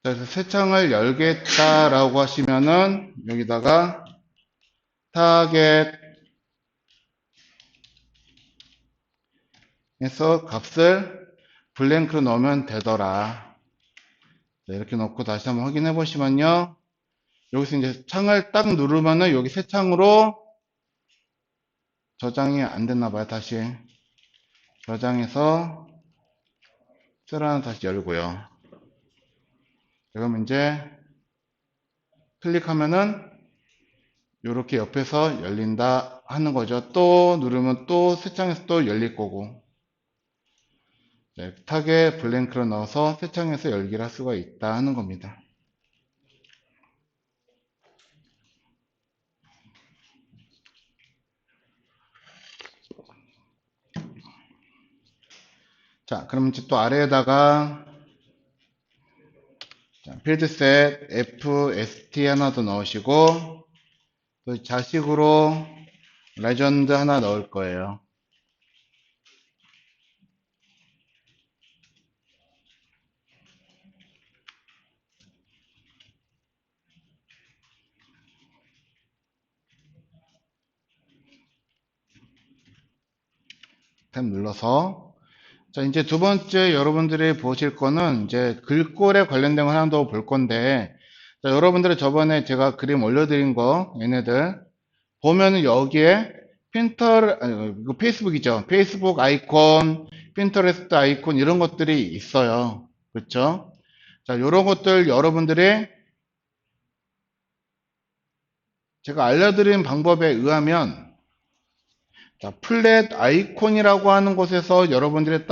그래서 새 창을 열겠다라고 하시면은 여기다가 타겟 해서 값을 블랭크로 넣으면 되더라. 자, 이렇게 넣고 다시 한번 확인해 보시면요. 여기서 이제 창을 딱 누르면은 여기 새 창으로 저장이 안 됐나 봐요. 다시 저장해서 셀 하나 다시 열고요. 그럼 이제 클릭하면은 이렇게 옆에서 열린다 하는 거죠. 또 누르면 또 새 창에서 또 열릴 거고. 네, 타겟 블랭크로 넣어서 새 창에서 열기를 할 수가 있다 하는 겁니다. 자, 그럼 이제 또 아래에다가 필드셋 FST 하나 더 넣으시고 또 자식으로 레전드 하나 넣을 거예요. 탭 눌러서 자, 이제 두 번째 여러분들이 보실 거는 이제 글꼴에 관련된 거 하나 더 볼 건데 자, 여러분들이 저번에 제가 그림 올려드린 거 얘네들 보면은 여기에 이거 페이스북이죠. 페이스북 아이콘, 핀터레스트 아이콘 이런 것들이 있어요. 그렇죠? 자, 이런 것들 여러분들이 제가 알려드린 방법에 의하면 자, 플랫 아이콘이라고 하는 곳에서 여러분들이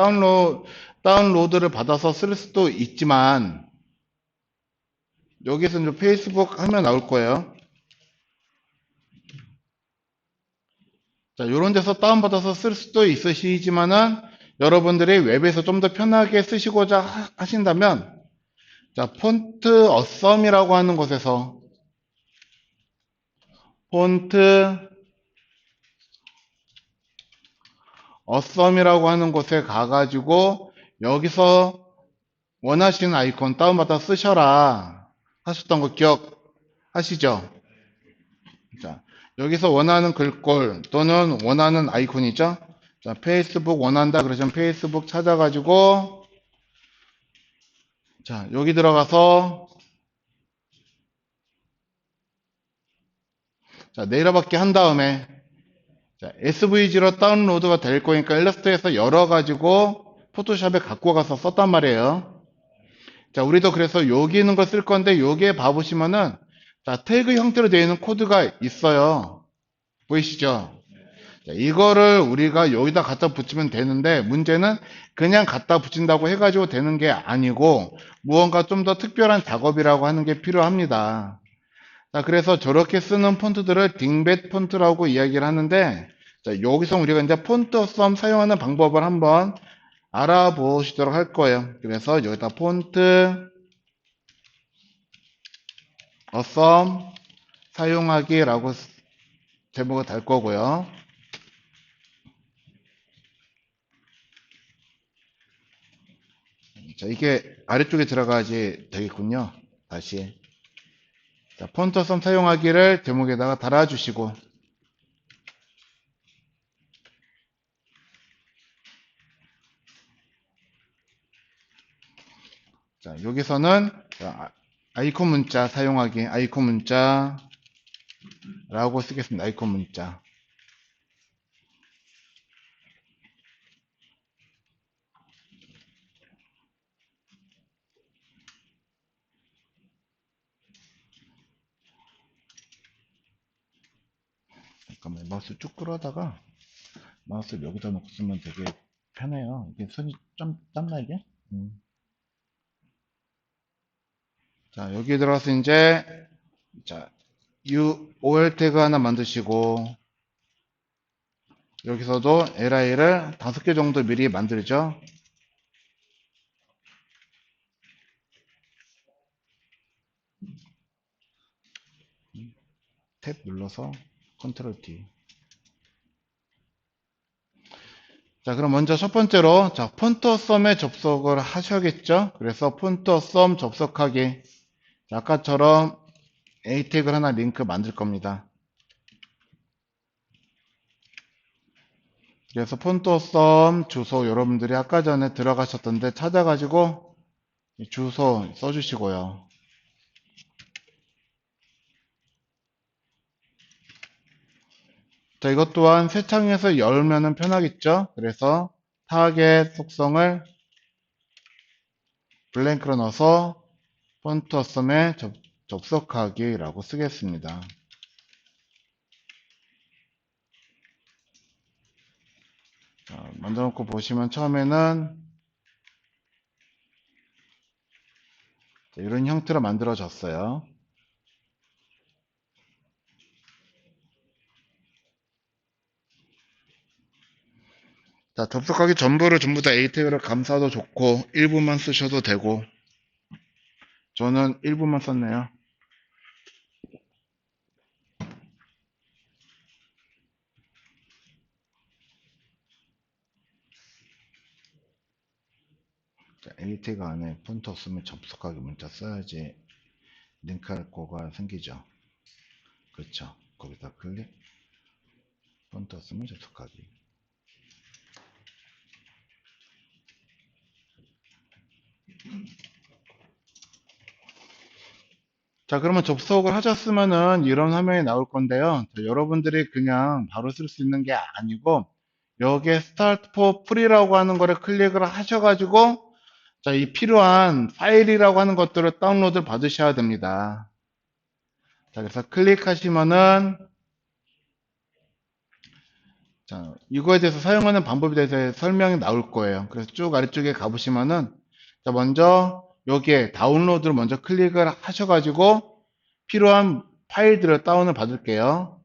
다운로드를 받아서 쓸 수도 있지만 여기서 이제 페이스북 하면 나올 거예요. 자, 요런 데서 다운받아서 쓸 수도 있으시지만은 여러분들이 웹에서 좀 더 편하게 쓰시고자 하신다면 자, 폰트 어썸이라고 하는 곳에서 폰트 어썸이라고 하는 곳에 가가지고 여기서 원하시는 아이콘 다운받아 쓰셔라 하셨던 거 기억하시죠? 자, 여기서 원하는 글꼴 또는 원하는 아이콘이죠? 자, 페이스북 원한다 그러시면 페이스북 찾아가지고 자, 여기 들어가서 자, 내려받기 한 다음에 자, SVG로 다운로드가 될 거니까 일러스트에서 열어가지고 포토샵에 갖고 가서 썼단 말이에요. 자, 우리도 그래서 여기 있는 걸 쓸 건데 여기에 봐보시면은 자, 태그 형태로 되어 있는 코드가 있어요. 보이시죠? 자, 이거를 우리가 여기다 갖다 붙이면 되는데 문제는 그냥 갖다 붙인다고 해가지고 되는 게 아니고 무언가 좀 더 특별한 작업이라고 하는 게 필요합니다. 자, 그래서 저렇게 쓰는 폰트들을 딩벳 폰트라고 이야기를 하는데 자, 여기서 우리가 이제 폰트 썸 사용하는 방법을 한번 알아보시도록 할 거예요. 그래서 여기다 폰트 어썸 사용하기라고 제목을 달 거고요. 자, 이게 아래쪽에 들어가야지 되겠군요. 다시. 자, 폰트 어썸 사용하기를 제목에다가 달아주시고 자, 여기서는 아이콘 문자 사용하기 아이콘 문자라고 쓰겠습니다. 아이콘 문자. 잠깐만 마우스 쭉 끌어다가 마우스를 여기다 놓고 쓰면 되게 편해요. 이게 손이 좀 땀나 이게? 자, 여기 들어가서 이제 자, OL 태그 하나 만드시고 여기서도 li를 5개 정도 미리 만들죠. 탭 눌러서 컨트롤 D. 자, 그럼 먼저 첫 번째로, 자, 폰트썸에 접속을 하셔야겠죠? 그래서 폰트썸 접속하기. 자, 아까처럼 A 태그를 하나 링크 만들 겁니다. 그래서 폰트썸 주소 여러분들이 아까 전에 들어가셨던데 찾아가지고 주소 써주시고요. 자, 이것 또한 새 창에서 열면은 편하겠죠? 그래서 타겟 속성을 블랭크로 넣어서 폰트썸에 접속하기라고 쓰겠습니다. 자, 만들어 놓고 보시면 처음에는 이런 형태로 만들어졌어요. 자, 접속하기 전부를 전부 다 A 태그를 감싸도 좋고 일부만 쓰셔도 되고 저는 일부만 썼네요. 자, A 태그 안에 폰트 없으면 접속하기 문자 써야지 링크할 거가 생기죠. 그렇죠. 거기다 클릭, 폰트 없으면 접속하기. 자, 그러면 접속을 하셨으면은 이런 화면이 나올 건데요. 자, 여러분들이 그냥 바로 쓸 수 있는 게 아니고 여기에 Start for Free라고 하는 거를 클릭을 하셔가지고 자, 이 필요한 파일이라고 하는 것들을 다운로드 받으셔야 됩니다. 자, 그래서 클릭하시면은 자, 이거에 대해서 사용하는 방법에 대해서 설명이 나올 거예요. 그래서 쭉 아래쪽에 가보시면은 자, 먼저 여기에 다운로드를 먼저 클릭을 하셔가지고 필요한 파일들을 다운을 받을게요.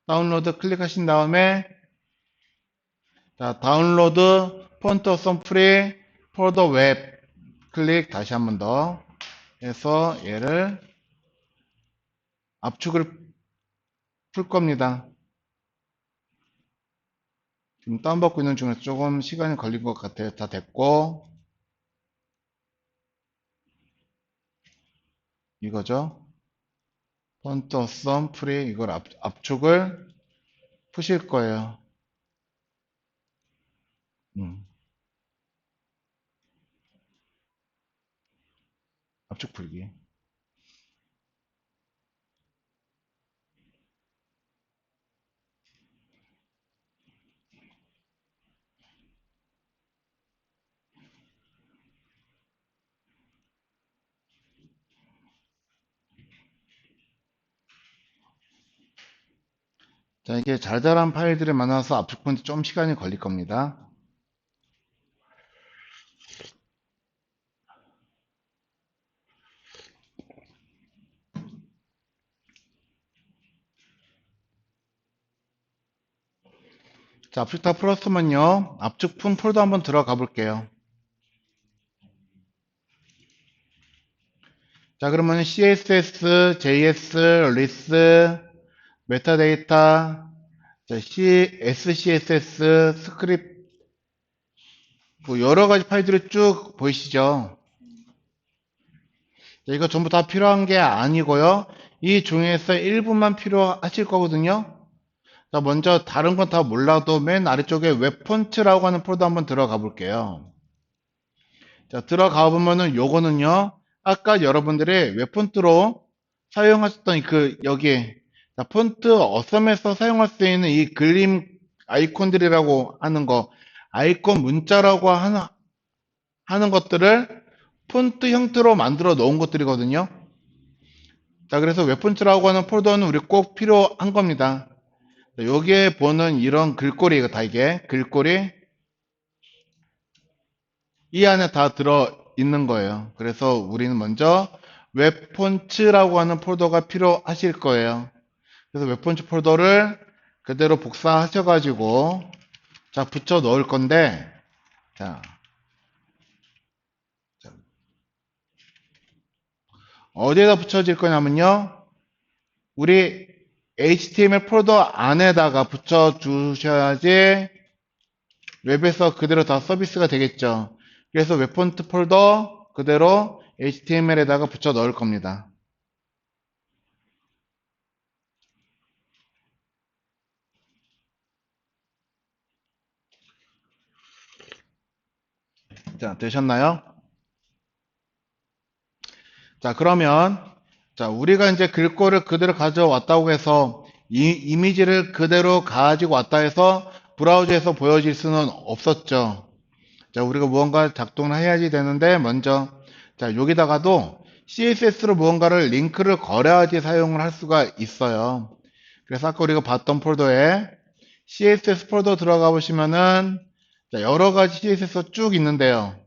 다운로드 클릭하신 다음에 자, 다운로드 폰트 썸 프리 폴더 웹 클릭 다시 한 번 더 해서 얘를 압축을 풀 겁니다. 지금 다운받고 있는 중에서 조금 시간이 걸린 것 같아요. 다 됐고 이거죠. 폰트 썸 프리 이걸 압축을 푸실 거예요. 압축 풀기. 자, 이게 잘잘한 파일들이 많아서 압축 푸는데 좀 시간이 걸릴 겁니다. 자, 압축 다 풀었으면요. 압축 푼 폴더 한번 들어가 볼게요. 자, 그러면 CSS, JS, 리스, 메타데이터, 자, SCSS, 스크립트, 뭐 여러 가지 파일들이 쭉 보이시죠? 자, 이거 전부 다 필요한 게 아니고요. 이 중에서 일부만 필요하실 거거든요. 자, 먼저 다른 건 다 몰라도 맨 아래쪽에 웹폰트라고 하는 폴더 한번 들어가 볼게요. 자, 들어가 보면은 요거는요. 아까 여러분들이 웹폰트로 사용하셨던 그 여기 자, 폰트 어썸에서 사용할 수 있는 이 그림 아이콘들이라고 하는 거 아이콘 문자라고 하는 것들을 폰트 형태로 만들어 놓은 것들이거든요. 자, 그래서 웹폰트라고 하는 폴더는 우리 꼭 필요한 겁니다. 여기에 보는 이런 글꼴이 다 이게 글꼴이 이 안에 다 들어 있는 거예요. 그래서 우리는 먼저 웹폰츠라고 하는 폴더가 필요하실 거예요. 그래서 웹폰츠 폴더를 그대로 복사하셔가지고 자 붙여 넣을 건데 자 어디에다 붙여질 거냐면요. 우리 HTML 폴더 안에다가 붙여 주셔야지 웹에서 그대로 다 서비스가 되겠죠. 그래서 웹폰트 폴더 그대로 HTML에다가 붙여 넣을 겁니다. 자, 되셨나요? 자, 그러면 자, 우리가 이제 글꼴을 그대로 가져왔다고 해서 이 이미지를 그대로 가지고 왔다 해서 브라우저에서 보여질 수는 없었죠. 자, 우리가 무언가 작동을 해야지 되는데 먼저 자, 여기다가도 CSS로 무언가를 링크를 걸어야지 사용을 할 수가 있어요. 그래서 아까 우리가 봤던 폴더에 CSS 폴더 들어가 보시면은 자, 여러 가지 CSS가 쭉 있는데요.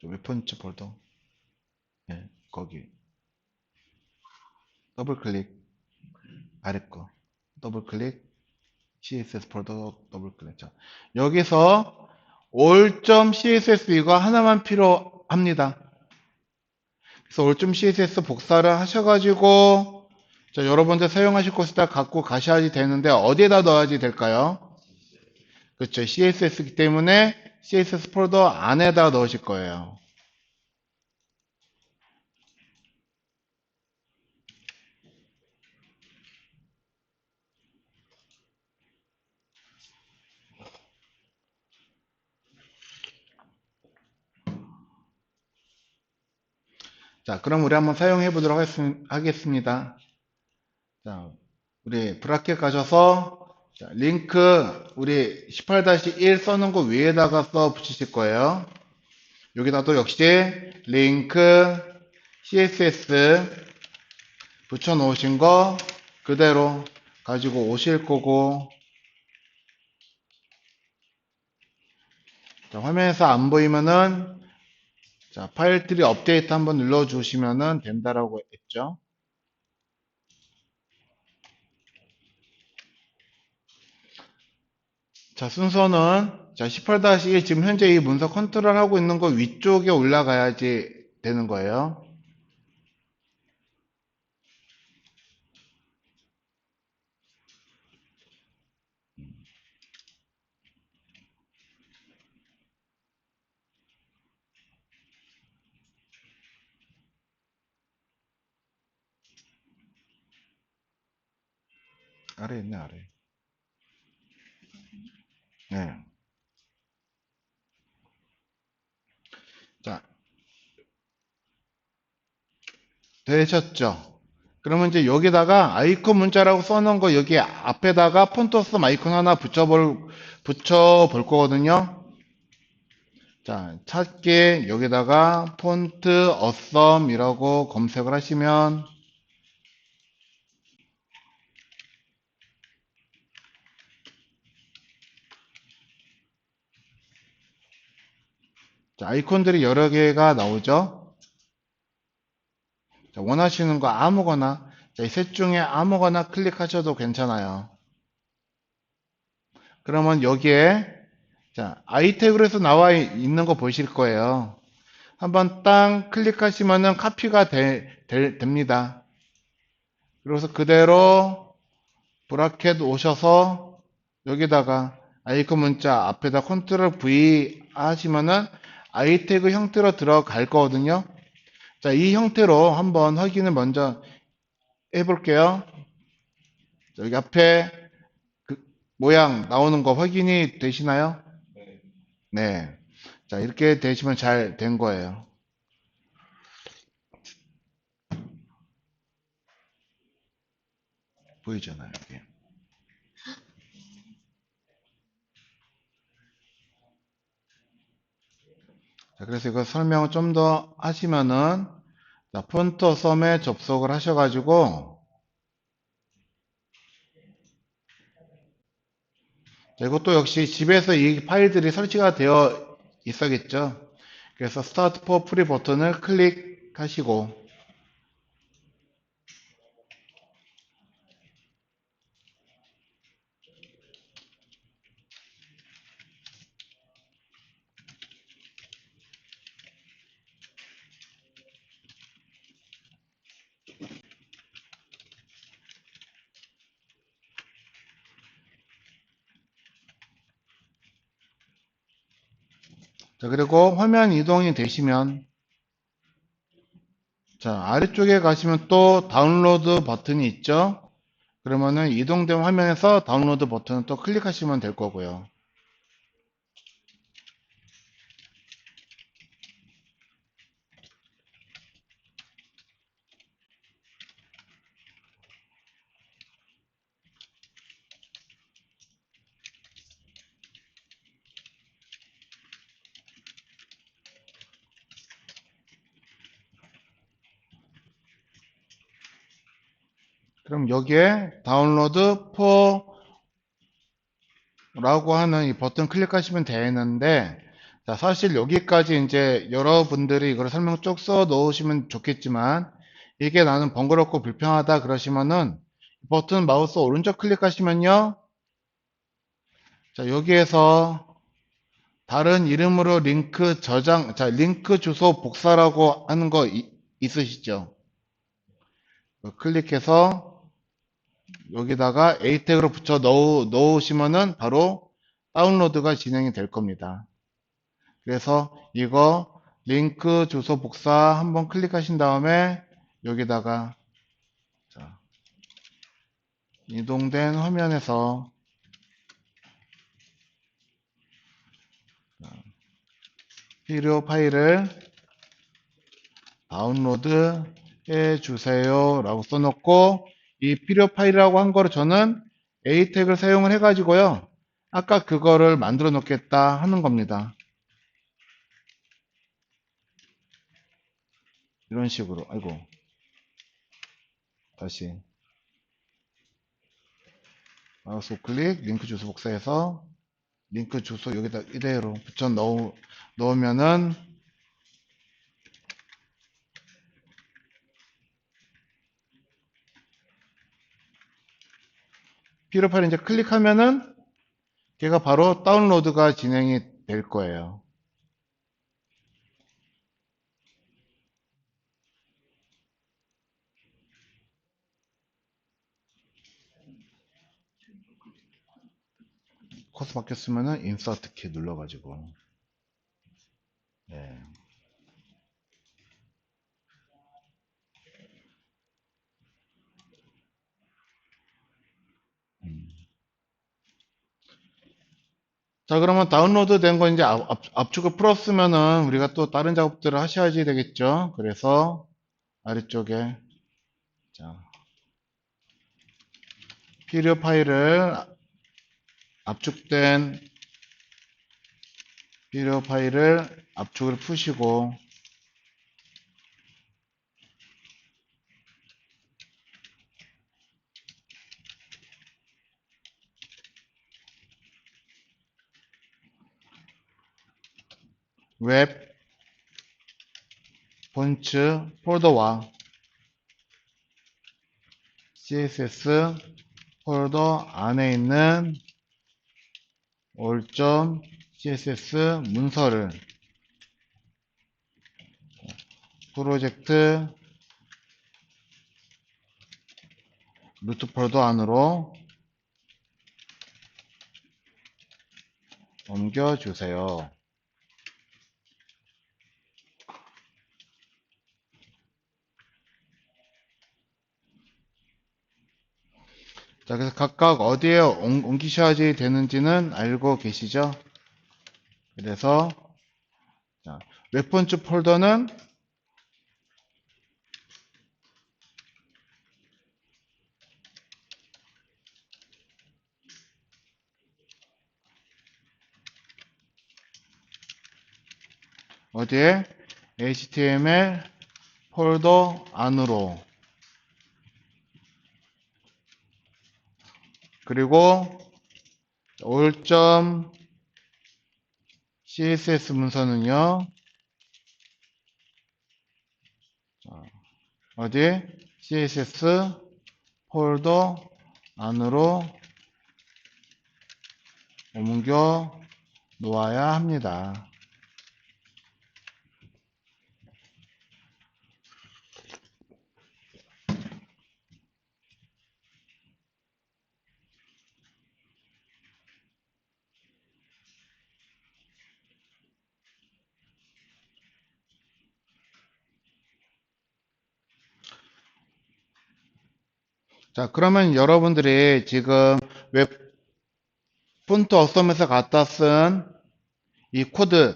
웹폰츠 폴더. 예, 거기 더블 클릭 아래 거 더블 클릭 CSS 폴더 더블 클릭. 자, 여기서 all.css 이거 하나만 필요합니다. 그래서 all CSS 복사를 하셔가지고 자, 여러분들 사용하실 곳에다 갖고 가셔야지 되는데 어디에다 넣어야지 될까요? 그렇죠. CSS이기 때문에 CSS 폴더 안에다 넣으실 거예요. 자, 그럼 우리 한번 사용해 보도록 하겠습니다. 자, 우리 브라켓 가셔서 자, 링크 우리 18-1 써놓은 거 위에다가 써 붙이실 거예요. 여기다도 역시 링크 CSS 붙여 놓으신 거 그대로 가지고 오실 거고 자, 화면에서 안 보이면은 자, 파일 트리 업데이트 한번 눌러 주시면은 된다라고 했죠. 자, 순서는 자, 18-1 지금 현재 이 문서 컨트롤 하고 있는 거 위쪽에 올라가야지 되는 거예요. 아래 있네, 아래. 네. 자, 되셨죠? 그러면 이제 여기다가 아이콘 문자라고 써놓은 거 여기 앞에다가 폰트 어썸 아이콘 하나 붙여볼 거거든요. 자, 찾기 여기다가 폰트 어썸이라고 검색을 하시면 자, 아이콘들이 여러 개가 나오죠. 자, 원하시는 거 아무거나 자, 이 셋 중에 아무거나 클릭하셔도 괜찮아요. 그러면 여기에 자, 아이텍으로 해서 나와 있는 거 보실 거예요. 한번 땅 클릭하시면은 카피가 됩니다. 그래서 그대로 브라켓 오셔서 여기다가 아이콘 문자 앞에다 컨트롤 V 하시면은 아이태그 형태로 들어갈 거거든요. 자, 이 형태로 한번 확인을 먼저 해볼게요. 여기 앞에 그 모양 나오는 거 확인이 되시나요? 네. 자, 이렇게 되시면 잘 된 거예요. 보이잖아요, 이게. 자, 그래서 이거 설명을 좀 더 하시면은 자, 폰트 어썸에 접속을 하셔가지고 자, 이것도 역시 집에서 이 파일들이 설치가 되어 있어야겠죠. 그래서 스타트 포 프리 버튼을 클릭하시고 자, 그리고 화면 이동이 되시면, 자, 아래쪽에 가시면 또 다운로드 버튼이 있죠? 그러면은 이동된 화면에서 다운로드 버튼을 또 클릭하시면 될 거고요. 그럼 여기에 다운로드 라고 하는 이 버튼 클릭하시면 되는데, 자, 사실 여기까지 이제 여러분들이 이걸 설명 쭉 써 놓으시면 좋겠지만, 이게 나는 번거롭고 불편하다 그러시면은, 버튼 마우스 오른쪽 클릭하시면요. 자, 여기에서 다른 이름으로 링크 저장, 자, 링크 주소 복사라고 하는 거 있으시죠? 클릭해서 여기다가 A 태그로 붙여 넣으시면은 바로 다운로드가 진행이 될 겁니다. 그래서 이거 링크 주소 복사 한번 클릭하신 다음에 여기다가 자, 이동된 화면에서 필요 파일을 다운로드 해 주세요 라고 써놓고 이 필요 파일이라고 한 거를 저는 A 태그를 사용을 해 가지고요 아까 그거를 만들어 놓겠다 하는 겁니다. 이런 식으로. 아이고, 다시 마우스 클릭 링크 주소 복사해서 링크 주소 여기다 이대로 붙여 넣으면은 필요 파일 이제 클릭하면은 걔가 바로 다운로드가 진행이 될 거예요. 코스 바뀌었으면은 인서트 키 눌러가지고 네. 자, 그러면 다운로드 된 거 이제 압축을 풀었으면은 우리가 또 다른 작업들을 하셔야지 되겠죠. 그래서 아래쪽에 자, 필요 파일을 압축된 필요 파일을 압축을 푸시고 웹 폰츠 폴더와 CSS 폴더 안에 있는 all.css 문서를 프로젝트 루트 폴더 안으로 옮겨주세요. 자, 그래서 각각 어디에 옮기셔야지 되는지는 알고 계시죠? 그래서 자, 웹폰츠 폴더는 어디에? HTML 폴더 안으로 그리고 all.css 문서는요. 어디? CSS 폴더 안으로 옮겨 놓아야 합니다. 자, 그러면 여러분들이 지금 웹 폰트 어썸에서 갖다 쓴 이 코드,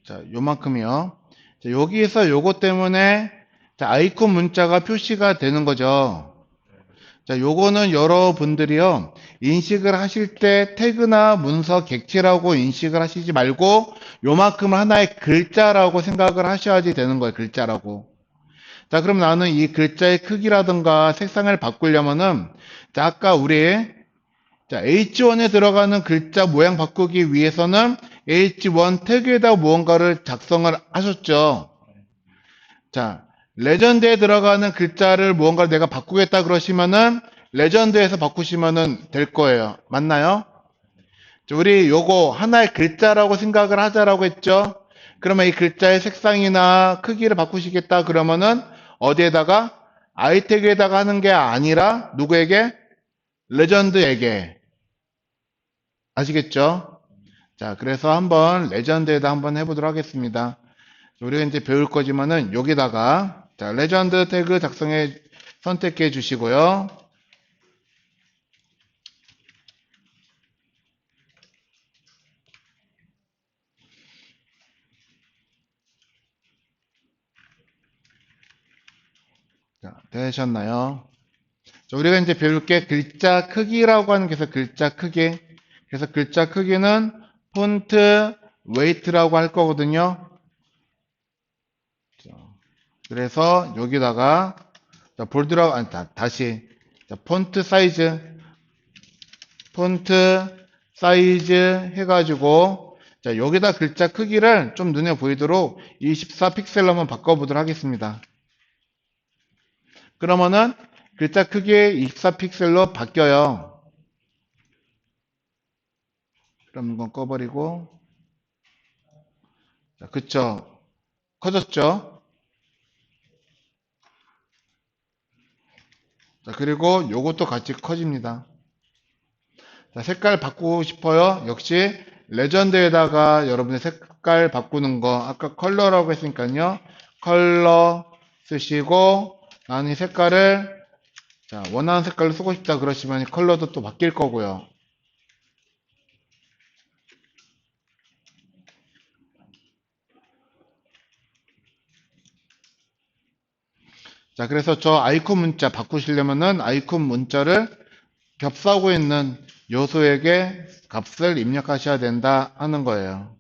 자, 요만큼이요. 자, 여기에서 요거 때문에 자, 아이콘 문자가 표시가 되는 거죠. 자, 요거는 여러분들이요, 인식을 하실 때 태그나 문서 객체라고 인식을 하시지 말고 요만큼을 하나의 글자라고 생각을 하셔야지 되는 거예요. 글자라고. 자, 그럼 나는 이 글자의 크기라든가 색상을 바꾸려면은, 자, 아까 우리, 자, H1에 들어가는 글자 모양 바꾸기 위해서는 H1 태그에다 무언가를 작성을 하셨죠. 자, 레전드에 들어가는 글자를 무언가를 내가 바꾸겠다 그러시면은, 레전드에서 바꾸시면은 될 거예요. 맞나요? 자, 우리 요거 하나의 글자라고 생각을 하자라고 했죠. 그러면 이 글자의 색상이나 크기를 바꾸시겠다 그러면은 어디에다가 아이택에다가 하는 게 아니라 누구에게? 레전드에게. 아시겠죠? 자, 그래서 한번 레전드에다 한번 해보도록 하겠습니다. 우리가 이제 배울 거지만은 여기다가 자, 레전드 태그 작성해 선택해 주시고요. 자, 되셨나요? 자, 우리가 이제 배울 게 글자 크기라고 하는 게 있어요. 글자 크기. 그래서 글자 크기는 폰트 웨이트라고 할 거거든요. 자, 그래서 여기다가 자, 볼드라고 아니 다시 자, 폰트 사이즈 해가지고 자, 여기다 글자 크기를 좀 눈에 보이도록 24픽셀로 한번 바꿔보도록 하겠습니다. 그러면은 글자 크기 24픽셀로 바뀌어요. 그럼 이건 꺼버리고 자, 그쵸? 커졌죠? 자, 그리고 요것도 같이 커집니다. 자, 색깔 바꾸고 싶어요. 역시 레전드에다가 여러분의 색깔 바꾸는 거 아까 컬러라고 했으니까요. 컬러 쓰시고 나는 이 색깔을 자, 원하는 색깔로 쓰고 싶다 그러시면 컬러도 또 바뀔 거고요. 자, 그래서 저 아이콘 문자 바꾸시려면은 아이콘 문자를 겹사고 있는 요소에게 값을 입력하셔야 된다 하는 거예요.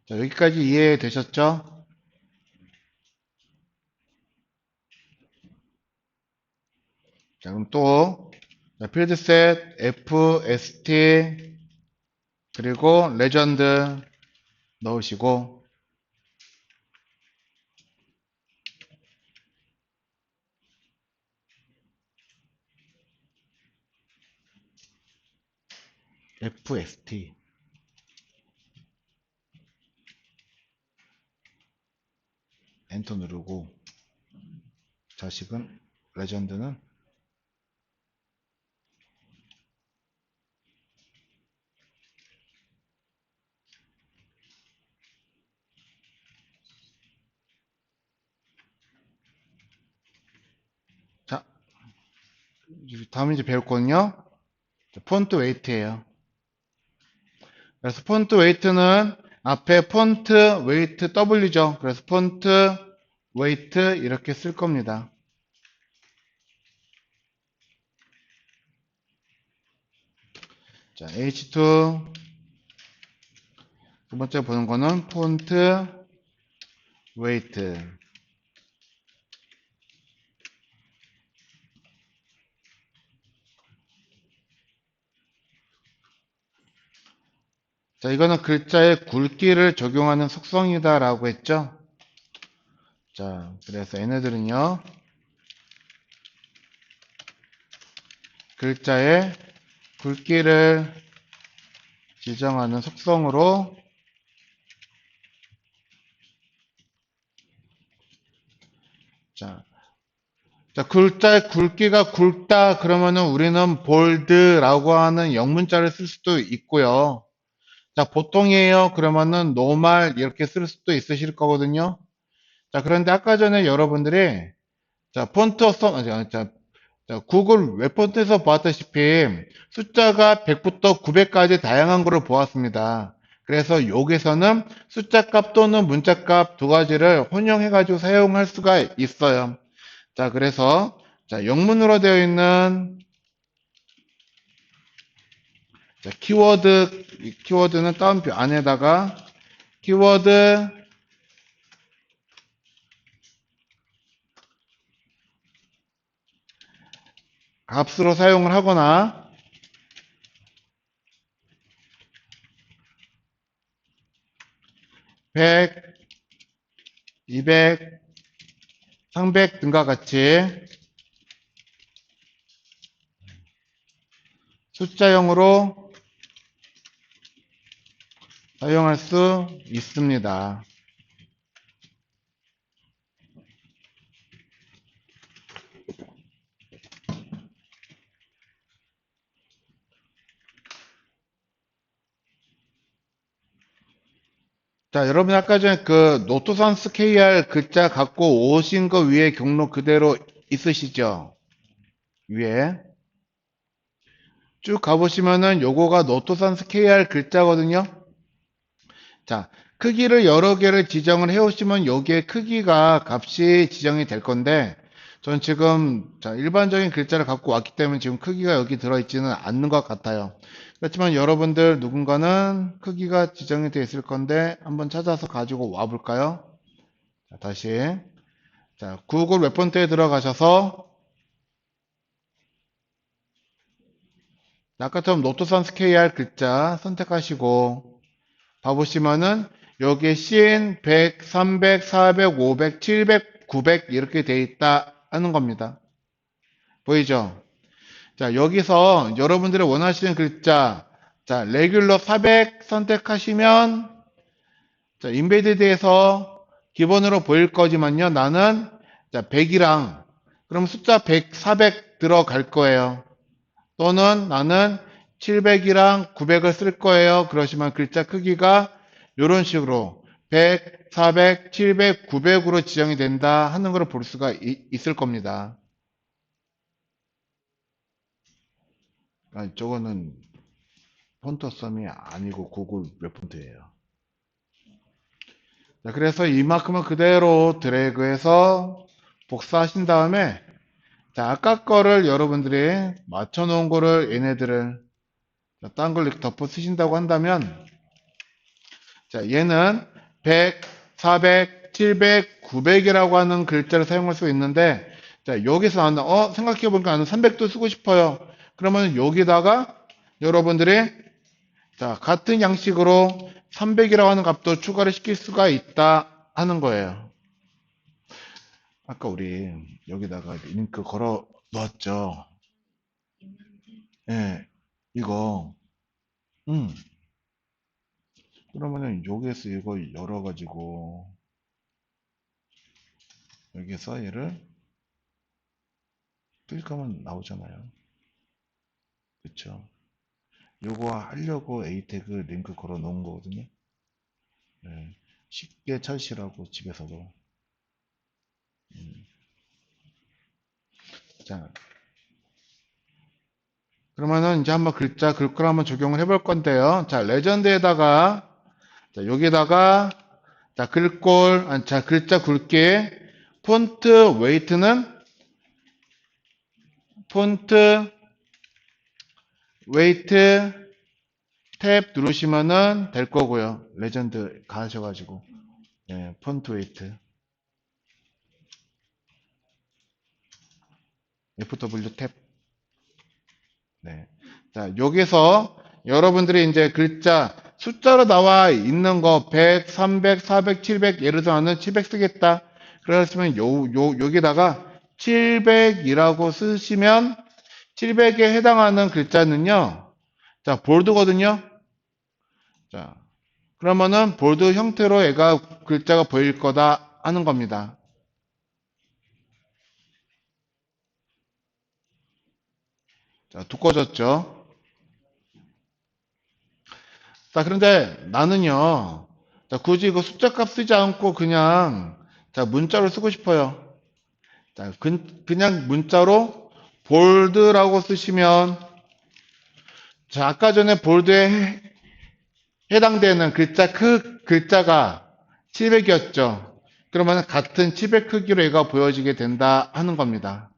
자, 여기까지 이해되셨죠? 자, 그럼 또 필드셋 FST 그리고 레전드 넣으시고 FST 엔터 누르고 자식은 레전드는 자, 다음 이제 배울 거는요. 폰트 웨이트예요. 그래서 폰트 웨이트는 앞에 폰트 웨이트 W죠. 그래서 폰트 웨이트 이렇게 쓸 겁니다. 자, H2 두 번째 보는 거는 폰트 웨이트. 자, 이거는 글자의 굵기를 적용하는 속성이다라고 했죠. 자, 그래서 얘네들은요. 글자의 굵기를 지정하는 속성으로 자, 글자의 굵기가 굵다 그러면은 우리는 볼드라고 하는 영문자를 쓸 수도 있고요. 자, 보통이에요. 그러면은 노말 이렇게 쓸 수도 있으실 거거든요. 자, 그런데 아까 전에 여러분들이 자, 폰트 써, 자, 구글 웹폰트에서 보았다시피 숫자가 100부터 900까지 다양한 거를 보았습니다. 그래서 여기서는 숫자 값 또는 문자 값 두 가지를 혼용해 가지고 사용할 수가 있어요. 자, 그래서 자, 영문으로 되어 있는 자, 키워드는 따옴표 안에다가 키워드 값으로 사용을 하거나 100, 200, 300 등과 같이 숫자형으로 사용할 수 있습니다. 자, 여러분 아까 전에 그 노트산스 KR 글자 갖고 오신 거 위에 경로 그대로 있으시죠? 위에 쭉 가보시면은 요거가 노트산스 KR 글자거든요. 자, 크기를 여러 개를 지정을 해 오시면 여기에 크기가 값이 지정이 될 건데 전 지금 자, 일반적인 글자를 갖고 왔기 때문에 지금 크기가 여기 들어있지는 않는 것 같아요. 그렇지만 여러분들 누군가는 크기가 지정이 되어 있을 건데 한번 찾아서 가지고 와 볼까요? 자, 다시 자, 구글 웹폰트에 들어가셔서 아까처럼 노트산스 KR 글자 선택하시고 봐보시면은 여기에 CN 100, 300, 400, 500, 700, 900 이렇게 돼 있다 하는 겁니다. 보이죠? 자, 여기서 여러분들이 원하시는 글자 자, 레귤러 400 선택하시면 자, 인베디드에서 기본으로 보일 거지만요. 나는 자, 100이랑 그럼 숫자 100, 400 들어갈 거예요. 또는 나는 700이랑 900을 쓸 거예요. 그러시면 글자 크기가 이런 식으로 100, 400, 700, 900으로 지정이 된다 하는 걸 볼 수가 있을 겁니다. 저거는 폰트썸이 아니고 구글 웹폰트예요. 자, 그래서 이만큼은 그대로 드래그해서 복사하신 다음에 자, 아까 거를 여러분들이 맞춰놓은 거를 얘네들을 딴 걸 이렇게 덮어 쓰신다고 한다면 자, 얘는 100, 400, 700, 900이라고 하는 글자를 사용할 수 있는데 자, 여기서 나는 생각해보니까 나는 300도 쓰고 싶어요. 그러면 여기다가 여러분들이 자, 같은 양식으로 300이라고 하는 값도 추가를 시킬 수가 있다 하는 거예요. 아까 우리 여기다가 링크 걸어 놓았죠. 예, 이거, 음, 그러면은 여기에서 이거 열어가지고 여기서 얘를 클릭하면 나오잖아요. 그쵸? 요거 하려고 A 태그 링크 걸어 놓은 거거든요. 예, 쉽게 찾으시라고 집에서도. 자, 그러면은 이제 한번 글자 글꼴 한번 적용을 해볼 건데요. 자, 레전드에다가 자, 여기다가 자, 글꼴, 자, 글자 굵기 폰트 웨이트는 폰트 웨이트 탭 누르시면은 될 거고요. 레전드 가셔가지고 네, 폰트 웨이트 FW 탭. 네. 자, 여기서 여러분들이 이제 글자 숫자로 나와 있는 거 100, 300, 400, 700 예를 들어 나는 700 쓰겠다. 그랬으면 여기다가 700이라고 쓰시면 700에 해당하는 글자는요. 자, 볼드거든요. 자, 그러면은 볼드 형태로 얘가 글자가 보일 거다 하는 겁니다. 자, 두꺼워졌죠? 자, 그런데 나는요, 자, 굳이 이거 숫자값 쓰지 않고 그냥, 자, 문자로 쓰고 싶어요. 자, 그냥 문자로 볼드라고 쓰시면, 자, 아까 전에 볼드에 해당되는 글자가 700이었죠. 그러면 같은 700 크기로 얘가 보여지게 된다 하는 겁니다.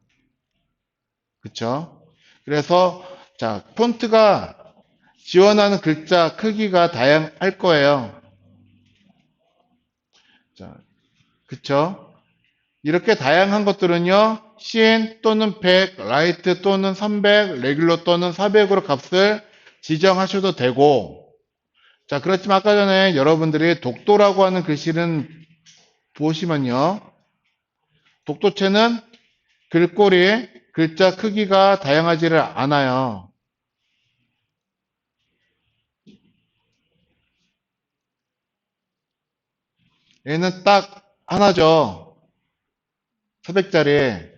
그쵸? 그래서, 자, 폰트가 지원하는 글자 크기가 다양할 거예요. 자, 그쵸? 이렇게 다양한 것들은요, cn 또는 100, 라이트 또는 300, 레귤러 또는 400으로 값을 지정하셔도 되고, 자, 그렇지만 아까 전에 여러분들이 독도라고 하는 글씨는 보시면요, 독도체는 글꼴이 글자 크기가 다양하지를 않아요. 얘는 딱 하나죠. 400짜리.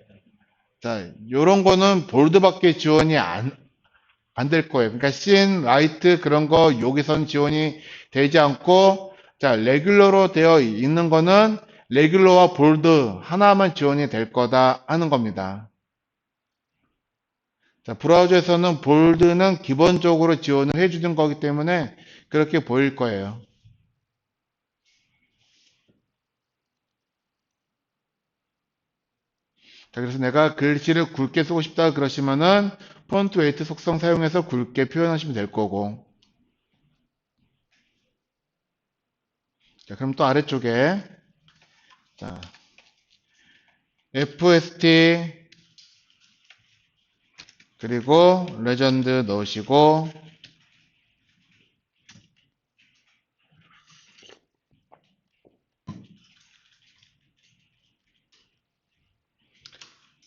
자, 요런 거는 볼드밖에 지원이 안 될 거예요. 그러니까 CN, 라이트 그런 거 여기선 지원이 되지 않고, 자, 레귤러로 되어 있는 거는 레귤러와 볼드 하나만 지원이 될 거다 하는 겁니다. 자, 브라우저에서는 볼드는 기본적으로 지원을 해주는 거기 때문에 그렇게 보일 거예요. 자, 그래서 내가 글씨를 굵게 쓰고 싶다 그러시면은 폰트 웨이트 속성 사용해서 굵게 표현하시면 될 거고. 자, 그럼 또 아래쪽에 자, FST 그리고 레전드 넣으시고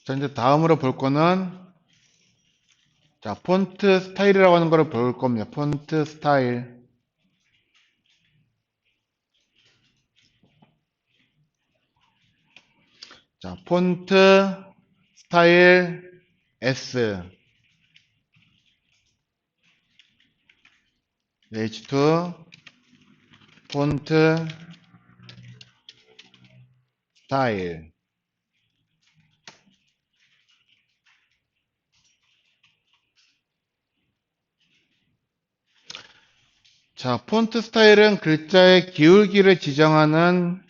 자, 이제 다음으로 볼 거는 자, 폰트 스타일이라고 하는 거를 볼 겁니다. 폰트 스타일. 자, 폰트 스타일 S H2 폰트 스타일. 자, 폰트 스타일은 글자의 기울기를 지정하는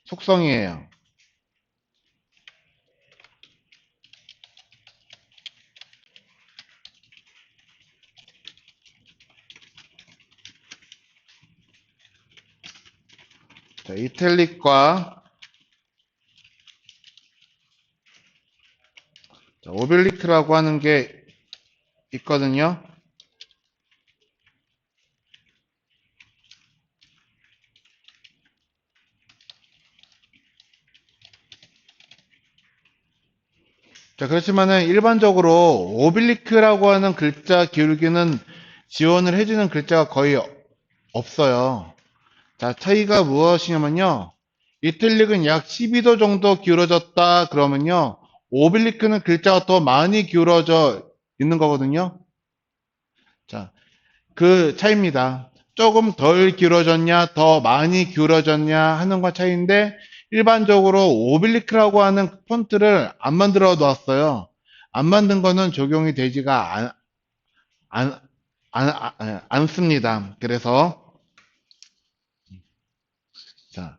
속성이에요. 자, 이탈릭과 자, 오빌리크라고 하는 게 있거든요. 자, 그렇지만은 일반적으로 오빌리크라고 하는 글자 기울기는 지원을 해주는 글자가 거의 없어요. 자, 차이가 무엇이냐면요. 이탈릭은 약 12도 정도 기울어졌다 그러면요. 오빌리크는 글자가 더 많이 기울어져 있는 거거든요. 자, 그 차이입니다. 조금 덜 기울어졌냐, 더 많이 기울어졌냐 하는 것 차이인데, 일반적으로 오빌리크라고 하는 폰트를 안 만들어 놨어요. 안 만든 거는 적용이 되지가 안, 않습니다. 그래서, 자,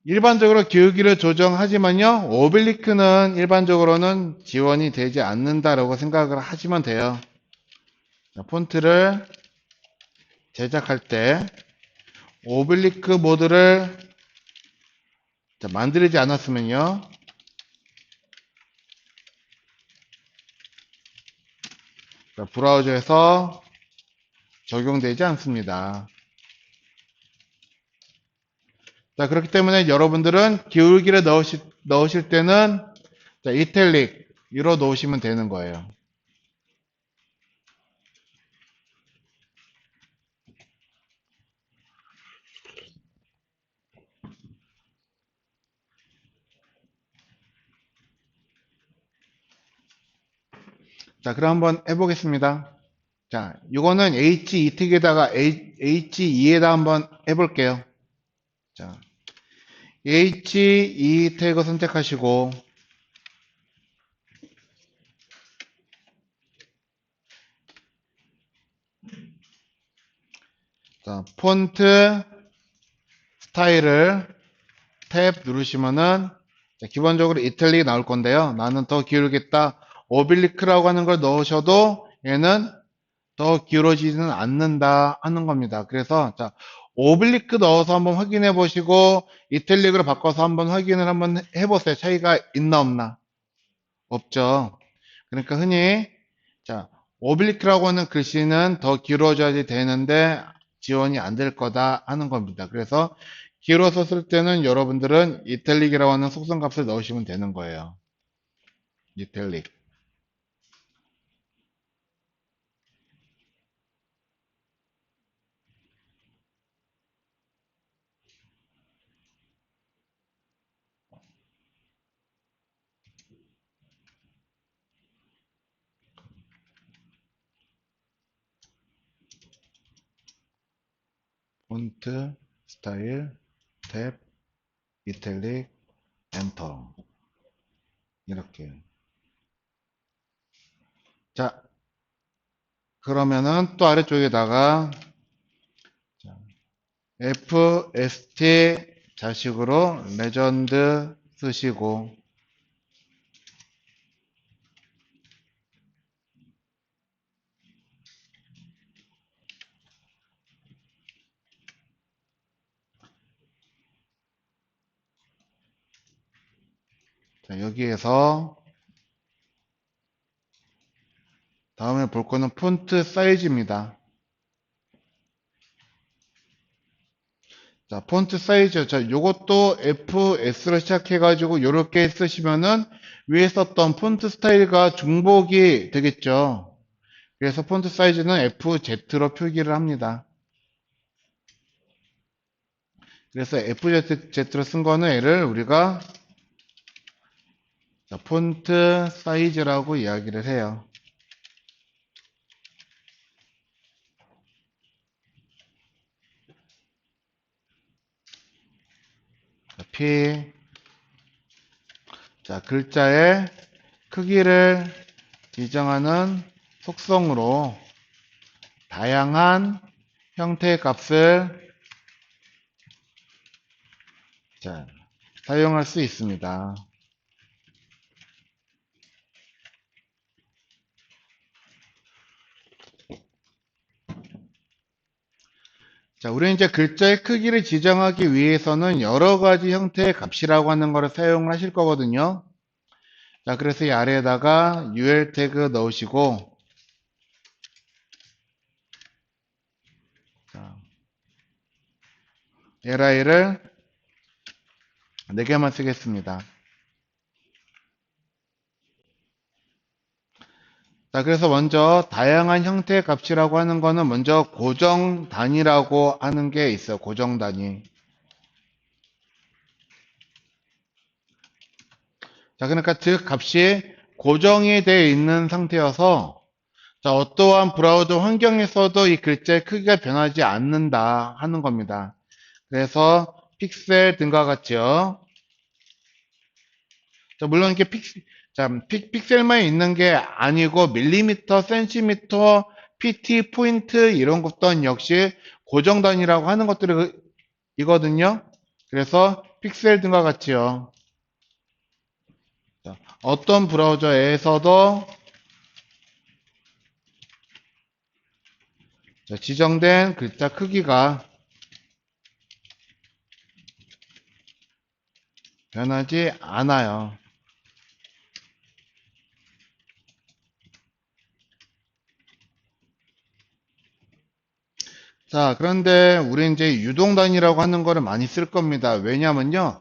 일반적으로 기울기를 조정하지만요, 오빌리크는 일반적으로는 지원이 되지 않는다라고 생각을 하시면 돼요. 자, 폰트를 제작할 때, 오블리크 모드를 자, 만들지 않았으면요. 자, 브라우저에서 적용되지 않습니다. 자, 그렇기 때문에 여러분들은 기울기를 넣으실 때는 자, 이탈릭으로 넣으시면 되는 거예요. 자, 그럼 한번 해보겠습니다. 자, 이거는 H2택에다가 H2에다 한번 해볼게요. 자, H2택을 선택하시고, 자, 폰트 스타일을 탭 누르시면은, 자, 기본적으로 이탈릭이 나올 건데요. 나는 더 기울겠다. 오빌리크라고 하는 걸 넣으셔도 얘는 더 기울어지지는 않는다 하는 겁니다. 그래서 자, 오블리크 넣어서 한번 확인해 보시고 이탈릭으로 바꿔서 한번 확인을 한번 해보세요. 차이가 있나 없나? 없죠. 그러니까 흔히 자, 오블리크라고 하는 글씨는 더 기울어져야지 되는데 지원이 안 될 거다 하는 겁니다. 그래서 기울어서 쓸 때는 여러분들은 이탈릭이라고 하는 속성 값을 넣으시면 되는 거예요. 이탈릭. 폰트 스타일 탭 이탈릭 엔터 이렇게. 자, 그러면은 또 아래쪽에다가 FST 자식으로 레전드 쓰시고, 자, 여기에서 다음에 볼 거는 폰트 사이즈입니다. 자, 폰트 사이즈. 자, 요것도 FS로 시작해가지고 요렇게 쓰시면은 위에 썼던 폰트 스타일과 중복이 되겠죠. 그래서 폰트 사이즈는 FZ로 표기를 합니다. 그래서 FZ로 쓴 거는 얘를 우리가 자, 폰트 사이즈라고 이야기를 해요. 자, P. 자, 글자의 크기를 지정하는 속성으로 다양한 형태의 값을 자, 사용할 수 있습니다. 자, 우리는 이제 글자의 크기를 지정하기 위해서는 여러 가지 형태의 값이라고 하는 것을 사용을 하실 거거든요. 자, 그래서 이 아래에다가 UL 태그 넣으시고, 자, li를 4개만 쓰겠습니다. 자, 그래서 먼저 다양한 형태의 값이라고 하는 거는 먼저 고정 단위라고 하는 게 있어요. 고정 단위. 자, 그러니까 즉 값이 고정이 되어 있는 상태여서 자, 어떠한 브라우저 환경에서도 이 글자의 크기가 변하지 않는다 하는 겁니다. 그래서 픽셀 등과 같이요. 자, 물론 이게 픽셀만 있는 게 아니고 밀리미터, 센티미터, PT, 포인트 이런 것 또한 역시 고정 단위라고 하는 것들이거든요. 그래서 픽셀 등과 같이요. 자, 어떤 브라우저에서도 자, 지정된 글자 크기가 변하지 않아요. 자, 그런데 우리 이제 유동단위라고 하는 거를 많이 쓸 겁니다. 왜냐면요.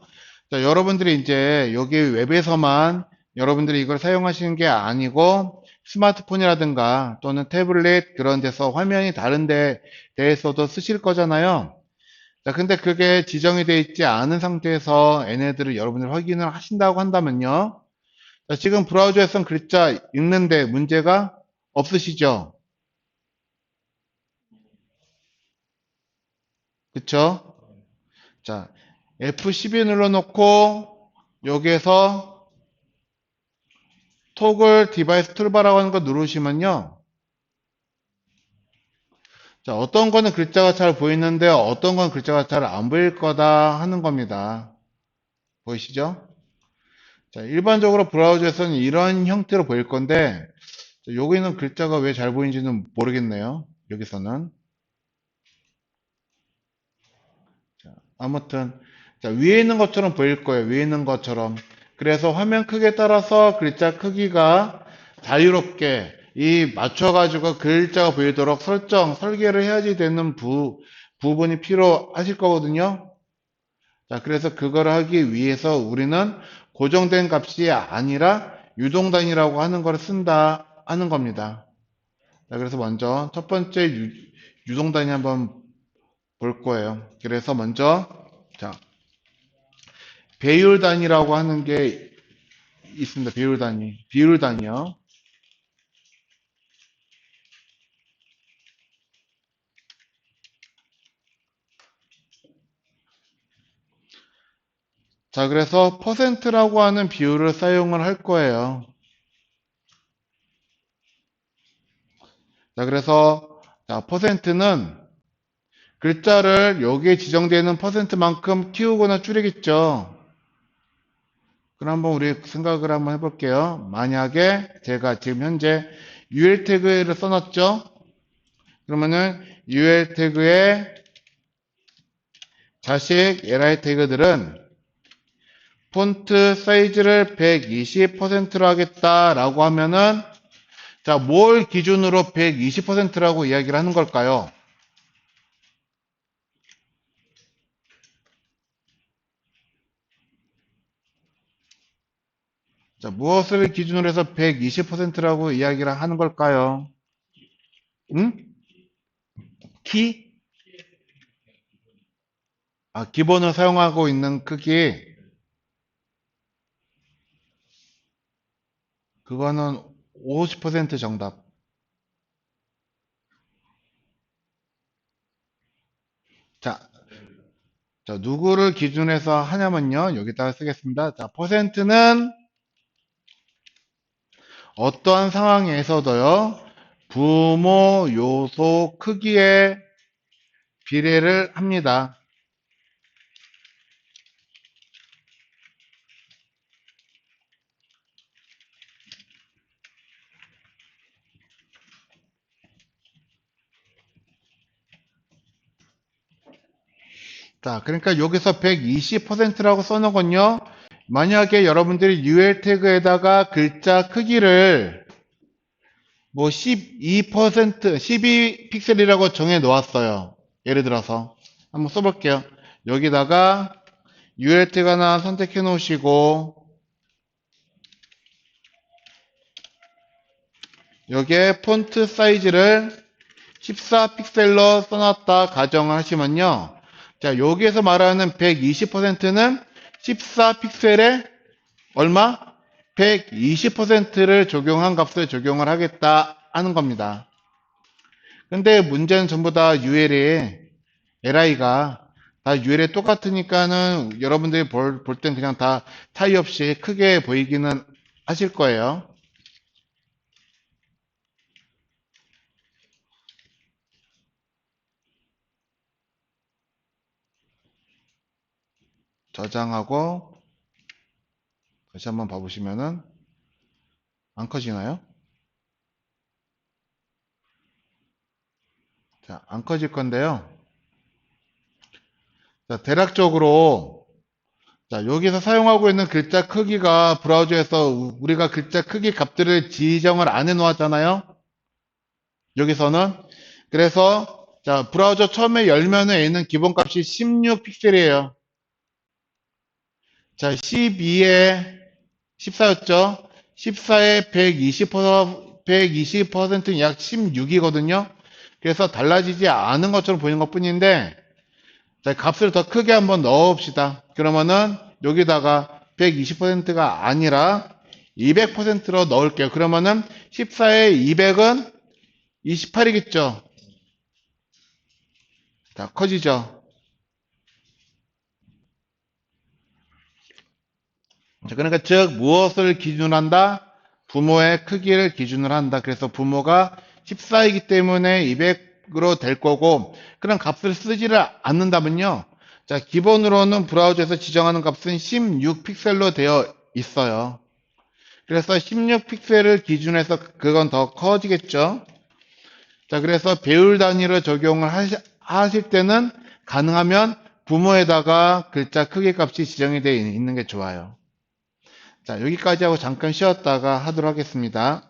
자, 여러분들이 이제 여기 웹에서만 여러분들이 이걸 사용하시는 게 아니고 스마트폰이라든가 또는 태블릿 그런 데서 화면이 다른 데에서도 쓰실 거잖아요. 자, 근데 그게 지정이 되어 있지 않은 상태에서 얘네들을 여러분들 확인을 하신다고 한다면요. 자, 지금 브라우저에선 글자 읽는데 문제가 없으시죠? 그쵸? 자, F12 눌러놓고 여기에서 토글 디바이스 툴바라고 하는 거 누르시면요. 자, 어떤 거는 글자가 잘 보이는데 어떤 건 글자가 잘 안 보일 거다 하는 겁니다. 보이시죠? 자, 일반적으로 브라우저에서는 이런 형태로 보일 건데 여기는 글자가 왜 잘 보이는지는 모르겠네요. 여기서는. 자, 아무튼 자, 위에 있는 것처럼 보일 거예요. 위에 있는 것처럼. 그래서 화면 크기에 따라서 글자 크기가 자유롭게 이 맞춰가지고 글자가 보이도록 설계를 해야지 되는 부분이 필요하실 거거든요. 자, 그래서 그걸 하기 위해서 우리는 고정된 값이 아니라 유동단위라고 하는 걸 쓴다 하는 겁니다. 자, 그래서 먼저 첫 번째 유동단위 한번 볼 거예요. 그래서 먼저 자, 배율 단위라고 하는 게 있습니다. 배율 단위. 비율 단위요. 자, 그래서 퍼센트라고 하는 비율을 사용을 할 거예요. 자, 그래서 자, 퍼센트는 글자를 여기에 지정되는 퍼센트만큼 키우거나 줄이겠죠. 그럼 한번 우리 생각을 한번 해볼게요. 만약에 제가 지금 현재 UL 태그를 써놨죠? 그러면은 UL 태그의 자식 li 태그들은 폰트 사이즈를 120%로 하겠다라고 하면은 자, 뭘 기준으로 120%라고 이야기를 하는 걸까요? 자, 무엇을 기준으로 해서 120%라고 이야기를 하는 걸까요? 응? 키? 아, 기본을 사용하고 있는 크기. 그거는 50% 정답. 자, 자, 누구를 기준해서 하냐면요. 여기다가 쓰겠습니다. 자, 퍼센트는 어떠한 상황에서도요. 부모 요소 크기에 비례를 합니다. 자, 그러니까 여기서 120%라고 써놓은건요. 만약에 여러분들이 UL 태그에다가 글자 크기를 뭐 12%, 12 픽셀이라고 정해 놓았어요. 예를 들어서 한번 써볼게요. 여기다가 UL 태그 하나 선택해 놓으시고 여기에 폰트 사이즈를 14 픽셀로 써놨다 가정을 하시면요. 자, 여기에서 말하는 120%는 14 픽셀에 얼마? 120%를 적용한 값을 적용을 하겠다 하는 겁니다. 근데 문제는 전부 다 UL에 LI가 다 UL에 똑같으니까는 여러분들이 볼 땐 그냥 다 차이 없이 크게 보이기는 하실 거예요. 저장하고 다시 한번 봐보시면은 안 커지나요? 자, 안 커질 건데요. 자, 대략적으로 자, 여기서 사용하고 있는 글자 크기가 브라우저에서 우리가 글자 크기 값들을 지정을 안 해놓았잖아요. 여기서는 그래서 자, 브라우저 처음에 열면은 있는 기본값이 16 픽셀이에요. 자, 12에 14였죠? 14에 120%는 약 16이거든요. 그래서 달라지지 않은 것처럼 보이는 것 뿐인데, 자, 값을 더 크게 한번 넣어봅시다. 그러면은 여기다가 120%가 아니라 200%로 넣을게요. 그러면은 14에 200은 28이겠죠. 자, 커지죠. 자, 그러니까 즉 무엇을 기준으로 한다? 부모의 크기를 기준으로 한다. 그래서 부모가 14이기 때문에 200으로 될 거고 그런 값을 쓰지를 않는다면요. 자, 기본으로는 브라우저에서 지정하는 값은 16픽셀로 되어 있어요. 그래서 16픽셀을 기준해서 그건 더 커지겠죠. 자, 그래서 배율 단위로 적용을 하실 때는 가능하면 부모에다가 글자 크기 값이 지정이 되어 있는 게 좋아요. 자, 여기까지 하고 잠깐 쉬었다가 하도록 하겠습니다.